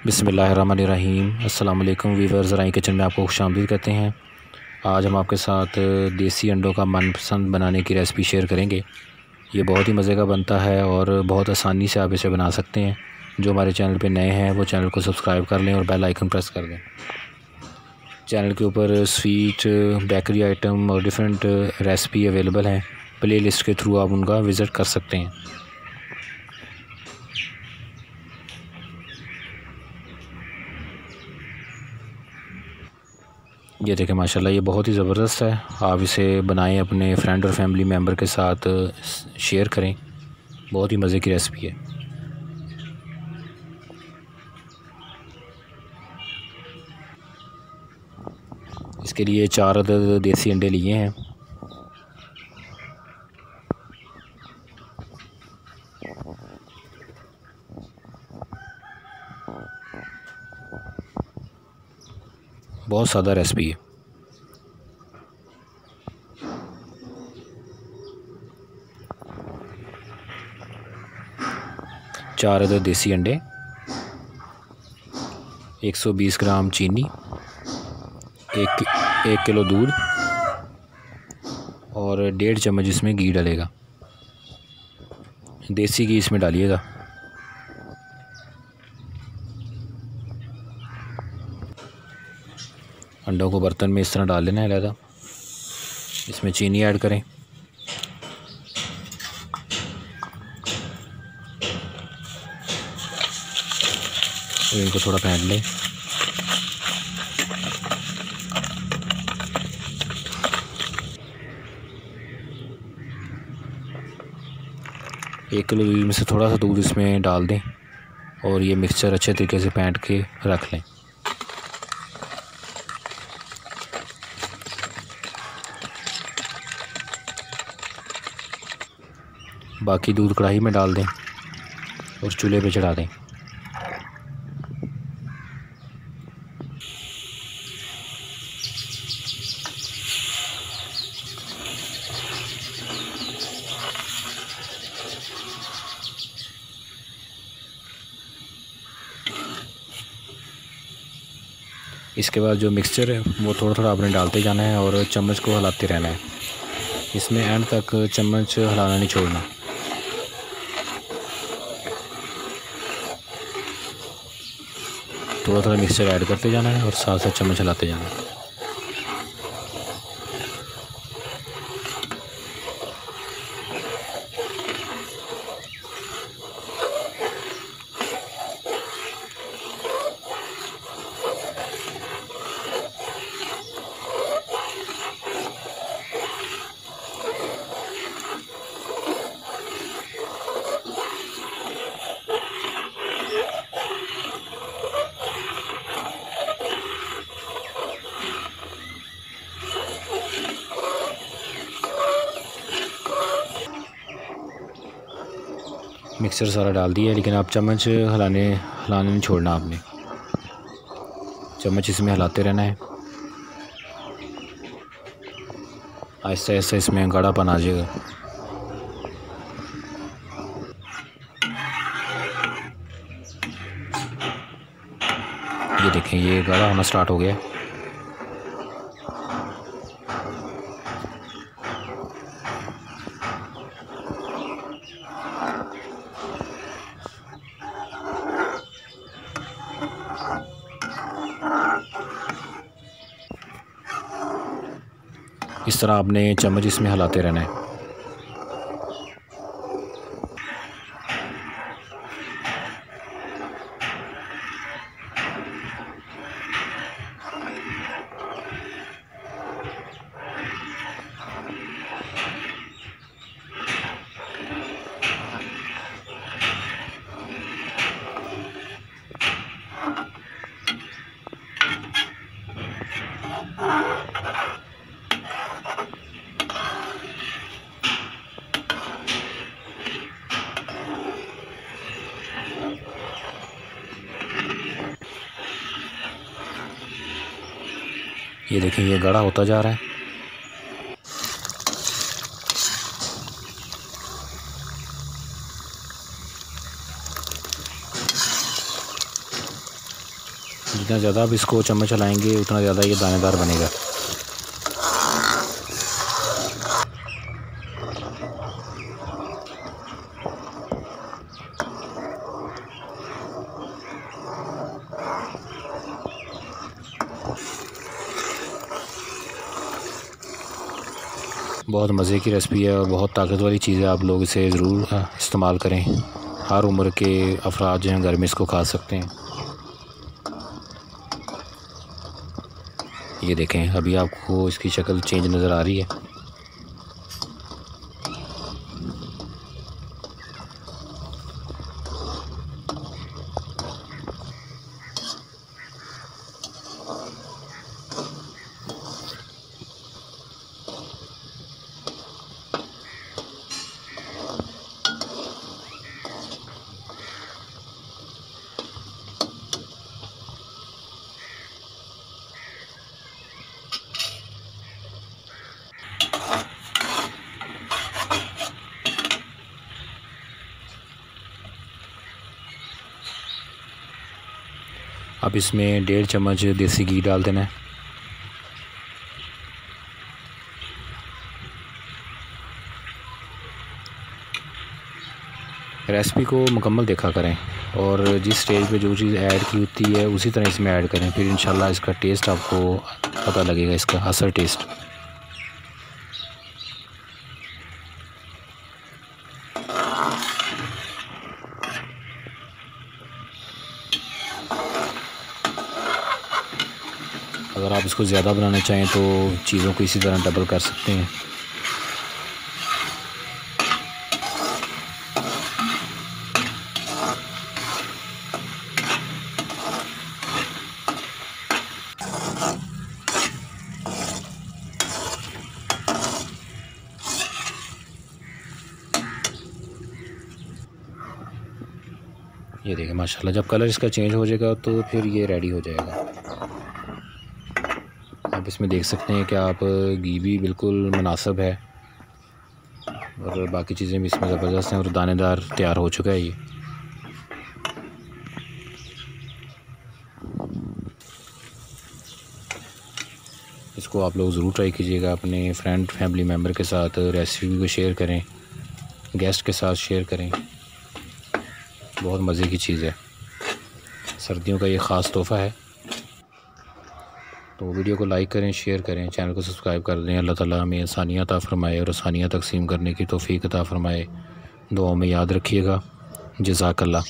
बिस्मिल्लाहिर्रहमानिर्रहीम। अस्सलाम वालेकुम वीवर्स, ज़राई किचन में आपको खुशामदीद कहते हैं। आज हम आपके साथ देसी अंडों का मनपसंद बनाने की रेसिपी शेयर करेंगे। ये बहुत ही मज़े का बनता है और बहुत आसानी से आप इसे बना सकते हैं। जो हमारे चैनल पे नए हैं वो चैनल को सब्सक्राइब कर लें और बेल आइकन प्रेस कर दें। चैनल के ऊपर स्वीट, बेकरी आइटम और डिफरेंट रेसिपी अवेलेबल हैं। प्ले लिस्ट के थ्रू आप उनका विज़िट कर सकते हैं। ये देखें, माशाल्लाह ये बहुत ही ज़बरदस्त है। आप इसे बनाएं, अपने फ्रेंड और फैमिली मेम्बर के साथ शेयर करें। बहुत ही मज़े की रेसिपी है। इसके लिए 4 अदद देसी अंडे लिए हैं। बहुत सादा रेसिपी है। चार अदद देसी अंडे, 120 ग्राम चीनी, एक किलो दूध और 1.5 चम्मच इसमें घी डलेगा। देसी घी इसमें डालिएगा। अंडों को बर्तन में इस तरह डाल लेना है अलहदा। इसमें चीनी ऐड करें। और इनको थोड़ा फेंट लें। एक किलो दूध में से थोड़ा सा दूध इसमें डाल दें और ये मिक्सचर अच्छे तरीके से फेंट के रख लें। बाकी दूध कढ़ाई में डाल दें और चूल्हे पे चढ़ा दें। इसके बाद जो मिक्सचर है वो थोड़ा थोड़ा आपने डालते जाना है और चम्मच को हिलाते रहना है। इसमें एंड तक चम्मच हिलाना नहीं छोड़ना। थोड़ा थोड़ा मिक्सचर ऐड करते जाना है और साथ साथ चम्मच हिलाते जाना है। मिक्सर सारा डाल दिया है, लेकिन आप चम्मच हिलाने नहीं छोड़ना। आपने चम्मच इसमें हिलाते रहना है। आहिस्ता आहिस्ता इसमें गाढ़ापन आ जाएगा। ये देखें, ये गाढ़ा होना स्टार्ट हो गया। इस तरह आपने चम्मच इसमें हिलाते रहना है। ये देखिए, ये गाढ़ा होता जा रहा है। जितना ज़्यादा आप इसको चम्मच चलाएँगे उतना ज़्यादा ये दानेदार बनेगा। बहुत मज़े की रेसिपी है और बहुत ताकत वाली चीज़ है। आप लोग इसे ज़रूर इस्तेमाल करें। हर उम्र के अफराद जो हैं घर में इसको खा सकते हैं। ये देखें, अभी आपको इसकी शक्ल चेंज नज़र आ रही है। अब इसमें 1.5 चम्मच देसी घी डाल देना है। रेसिपी को मुकम्मल देखा करें और जिस स्टेज पे जो चीज़ ऐड की होती है उसी तरह इसमें ऐड करें, फिर इंशाल्लाह इसका टेस्ट आपको पता लगेगा, इसका असल टेस्ट। अगर आप इसको ज़्यादा बनाना चाहें तो चीज़ों को इसी तरह डबल कर सकते हैं। ये देखिए माशाल्लाह, जब कलर इसका चेंज हो जाएगा तो फिर ये रेडी हो जाएगा। आप इसमें देख सकते हैं कि आप घी भी बिल्कुल मुनासिब है और बाकी चीज़ें भी इसमें ज़बरदस्त हैं और दानेदार तैयार हो चुका है ये। इसको आप लोग ज़रूर ट्राई कीजिएगा, अपने फ्रेंड फैमिली मेम्बर के साथ रेसिपी को शेयर करें, गेस्ट के साथ शेयर करें। बहुत मज़े की चीज़ है, सर्दियों का ये ख़ास तोहफ़ा है। तो वीडियो को लाइक करें, शेयर करें, चैनल को सब्सक्राइब कर दें। अल्लाह ताला हमें आसानियाँ अता फ़रमाए और आसानियाँ तकसीम करने की तौफ़ीक अता फ़रमाए। दुआओं में याद रखिएगा। जज़ाकल्लाह।